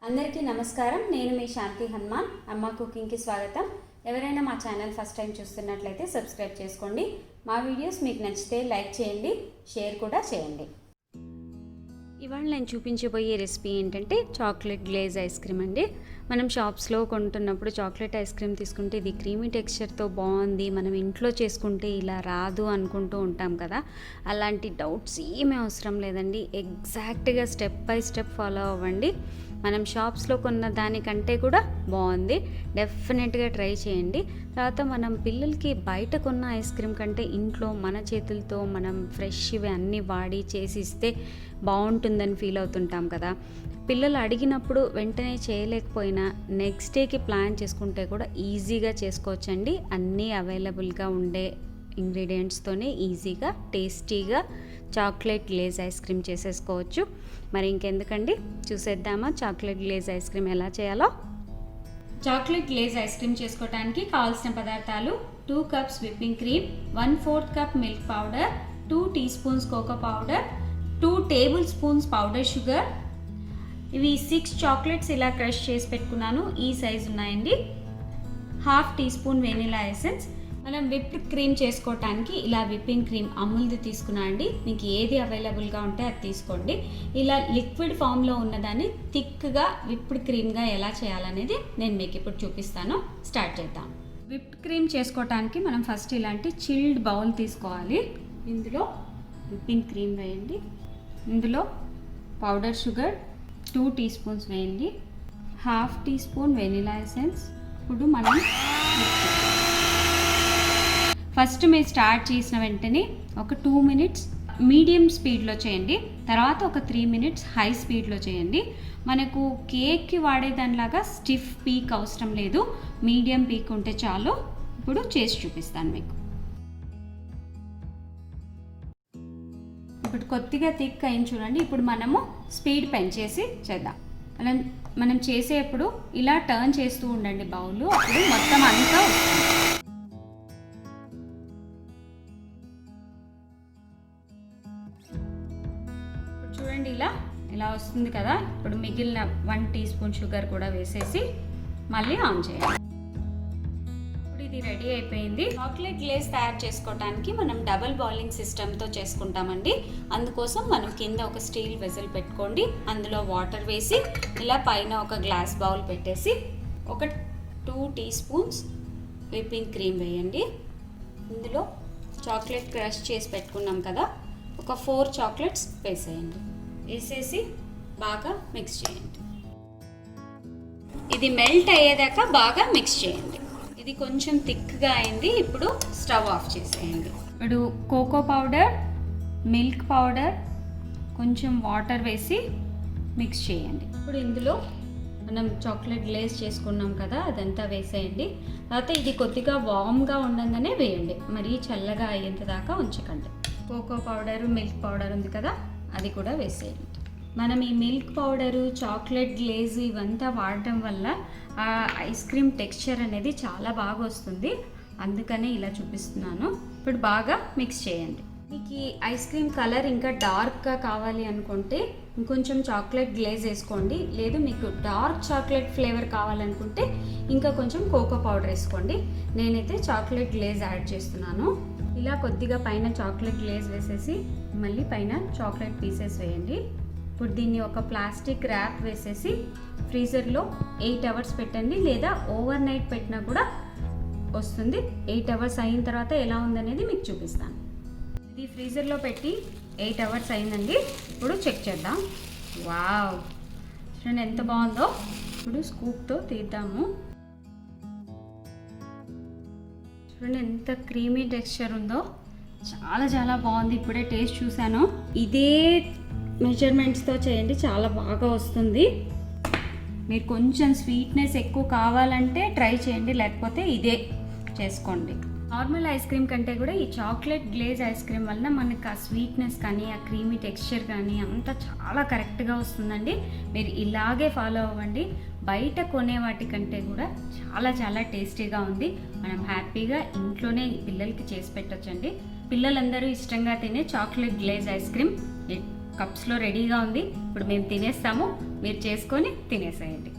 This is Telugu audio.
అందరికీ నమస్కారం. నేను మీ శాంతి హనుమాన్. అమ్మ కుకింగ్కి స్వాగతం. ఎవరైనా మా ఛానల్ ఫస్ట్ టైం చూస్తున్నట్లయితే సబ్స్క్రైబ్ చేసుకోండి. మా వీడియోస్ మీకు నచ్చితే లైక్ చేయండి, షేర్ కూడా చేయండి. ఇవాళ నేను చూపించబోయే రెసిపీ ఏంటంటే చాక్లెట్ గ్లేజ్ ఐస్ క్రీమ్ అండి. మనం షాప్స్లో కొంటున్నప్పుడు చాక్లెట్ ఐస్ క్రీమ్ తీసుకుంటే ఇది క్రీమీ టెక్స్చర్తో బాగుంది, మనం ఇంట్లో చేసుకుంటే ఇలా రాదు అనుకుంటూ ఉంటాం కదా. అలాంటి డౌట్స్ ఏమీ అవసరం లేదండి. ఎగ్జాక్ట్గా స్టెప్ బై స్టెప్ ఫాలో అవ్వండి. మనం షాప్స్లో కొన్న దానికంటే కూడా బాగుంది. డెఫినెట్గా ట్రై చేయండి. తర్వాత మనం పిల్లలకి బయట కొన్న ఐస్ క్రీమ్ కంటే ఇంట్లో మన చేతులతో మనం ఫ్రెష్ ఇవి అన్నీ వాడి చేసి ఇస్తే బాగుంటుందని ఫీల్ అవుతుంటాం కదా. పిల్లలు అడిగినప్పుడు వెంటనే చేయలేకపోయినా నెక్స్ట్ డేకి ప్లాన్ చేసుకుంటే కూడా ఈజీగా చేసుకోవచ్చండి. అన్నీ అవైలబుల్గా ఉండే ఇంగ్రీడియంట్స్తోనే ఈజీగా టేస్టీగా చాక్లెట్ గ్లేజ్ ఐస్ క్రీమ్ చేసేసుకోవచ్చు. మరి ఇంకెందుకండి, చూసేద్దామా చాక్లెట్ గ్లేజ్ ఐస్ క్రీమ్ ఎలా చేయాలో. చాక్లెట్ గ్లేజ్ ఐస్ క్రీమ్ చేసుకోవడానికి కావాల్సిన పదార్థాలు: 2 cups whipping cream, 1/4 cup milk powder, 2 teaspoons cocoa powder, 2 tablespoons powder sugar. ఇవి 6 చాక్లెట్స్ ఇలా క్రష్ చేసి పెట్టుకున్నాను, ఈ సైజు ఉన్నాయండి. 1/2 టీ స్పూన్ వెనిలా ఎసెన్స్. మనం విప్డ్ క్రీమ్ చేసుకోవటానికి ఇలా విప్పింగ్ క్రీమ్ అమూల్ది తీసుకున్నా అండి. మీకు ఏది అవైలబుల్గా ఉంటే అది తీసుకోండి. ఇలా లిక్విడ్ ఫామ్లో ఉన్నదాన్ని థిక్గా విప్డ్ క్రీమ్గా ఎలా చేయాలనేది నేను మీకు ఇప్పుడు చూపిస్తాను. స్టార్ట్ చేద్దాం. విప్డ్ క్రీమ్ చేసుకోవటానికి మనం ఫస్ట్ ఇలాంటి చిల్డ్ బౌల్ తీసుకోవాలి. ఇందులో విప్పింగ్ క్రీమ్ వేయండి. ఇందులో పౌడర్ షుగర్ 2 టీ స్పూన్స్ వేయండి. 1/2 టీ స్పూన్ వెనిలా ఎసెన్స్. ఇప్పుడు మనం ఫస్ట్ మీరు స్టార్ట్ చేసిన వెంటనే ఒక 2 మినిట్స్ మీడియం స్పీడ్లో చేయండి. తర్వాత ఒక 3 మినిట్స్ హై స్పీడ్లో చేయండి. మనకు కేక్కి వాడేదానిలాగా స్టిఫ్ పీక్ అవసరం లేదు, మీడియం పీక్ ఉంటే చాలు. ఇప్పుడు చేసి చూపిస్తాను మీకు. ఇప్పుడు కొద్దిగా థిక్ అయింది చూడండి. ఇప్పుడు మనము స్పీడ్ పెంచేసి చేద్దాం. మనం చేసేప్పుడు ఇలా టర్న్ చేస్తూ ఉండండి బౌల్, అప్పుడు మొత్తం అంతా వస్తుంది. చూడండి ఇలా వస్తుంది కదా. ఇప్పుడు మిగిలిన 1 టీ స్పూన్ షుగర్ కూడా వేసేసి మళ్ళీ ఆన్ చేయాలి. ఇప్పుడు ఇది రెడీ అయిపోయింది. చాక్లెట్ గ్లేజ్ తయారు చేసుకోవడానికి మనం డబుల్ బాయిలింగ్ సిస్టమ్తో చేసుకుంటామండి. అందుకోసం మనం కింద ఒక స్టీల్ వెజల్ పెట్టుకోండి. అందులో వాటర్ వేసి ఇలా పైన ఒక గ్లాస్ బౌల్ పెట్టేసి ఒక 2 టీ స్పూన్స్ విప్పింగ్ క్రీమ్ వేయండి. ఇందులో చాక్లెట్ క్రష్ చేసి పెట్టుకున్నాం కదా, ఒక 4 చాక్లెట్స్ వేసేయండి. వేసేసి బాగా మిక్స్ చేయండి. ఇది మెల్ట్ అయ్యేదాకా బాగా మిక్స్ చేయండి. ఇది కొంచెం థిక్గా అయింది. ఇప్పుడు స్టవ్ ఆఫ్ చేసేయండి. ఇప్పుడు కోకో పౌడర్, మిల్క్ పౌడర్, కొంచెం వాటర్ వేసి మిక్స్ చేయండి. ఇప్పుడు ఇందులో మనం చాక్లెట్ గ్లేజ్ చేసుకున్నాం కదా, అదంతా వేసేయండి. తర్వాత ఇది కొద్దిగా వామ్గా ఉండగానే వేయండి, మరీ చల్లగా అయ్యేంత దాకా ఉంచకండి. కోకో పౌడరు, మిల్క్ పౌడర్ ఉంది కదా, అది కూడా వేసేయండి. మనం ఈ మిల్క్ పౌడరు, చాక్లెట్ గ్లేజ్ ఇవంతా వాడటం వల్ల ఆ ఐస్ క్రీమ్ టెక్స్చర్ అనేది చాలా బాగా వస్తుంది. అందుకనే ఇలా చూపిస్తున్నాను. ఇప్పుడు బాగా మిక్స్ చేయండి. మీకు ఈ ఐస్ క్రీమ్ కలర్ ఇంకా డార్క్గా కావాలి అనుకుంటే ఇంకొంచెం చాక్లెట్ గ్లేజ్ వేసుకోండి. లేదు మీకు డార్క్ చాక్లెట్ ఫ్లేవర్ కావాలనుకుంటే ఇంకా కొంచెం కోకో పౌడర్ వేసుకోండి. నేనైతే చాక్లెట్ గ్లేజ్ యాడ్ చేస్తున్నాను. ఇలా కొద్దిగా పైన చాక్లెట్ గ్లేజ్ వేసేసి మళ్ళీ పైన చాక్లెట్ పీసెస్ వేయండి. ఇప్పుడు దీన్ని ఒక ప్లాస్టిక్ ర్యాప్ వేసేసి ఫ్రీజర్లో 8 అవర్స్ పెట్టండి, లేదా ఓవర్ నైట్ పెట్టినా కూడా వస్తుంది. 8 అవర్స్ అయిన తర్వాత ఎలా ఉందనేది మీకు చూపిస్తాను. ఇది ఫ్రీజర్లో పెట్టి 8 అవర్స్ అయిందండి. ఇప్పుడు చెక్ చేద్దాం. వావ్, చూడండి ఎంత బాగుందో. ఇప్పుడు స్కూప్తో తీద్దాము. చూడండి ఎంత క్రీమీ టెక్స్చర్ ఉందో, చాలా చాలా బాగుంది. ఇప్పుడే టేస్ట్ చూశాను. ఇదే మెజర్మెంట్స్తో చేయండి, చాలా బాగా వస్తుంది. మీరు కొంచెం స్వీట్నెస్ ఎక్కువ కావాలంటే ట్రై చేయండి, లేకపోతే ఇదే చేసుకోండి. నార్మల్ ఐస్ క్రీమ్ కంటే కూడా ఈ చాక్లెట్ గ్లేజ్ ఐస్ క్రీమ్ వలన మనకు ఆ స్వీట్నెస్ కానీ ఆ క్రీమీ టెక్స్చర్ కానీ అంతా చాలా కరెక్ట్గా వస్తుందండి. మీరు ఇలాగే ఫాలో అవ్వండి. బయట కొనే వాటికంటే కూడా చాలా చాలా టేస్టీగా ఉంది. మనం హ్యాపీగా ఇంట్లోనే పిల్లలకి చేసి పెట్టొచ్చండి. పిల్లలందరూ ఇష్టంగా తినే చాక్లెట్ గ్లేజ్ ఐస్ క్రీమ్ కప్స్లో రెడీగా ఉంది. ఇప్పుడు మేము తినేస్తాము, మీరు చేసుకొని తినేసేయండి.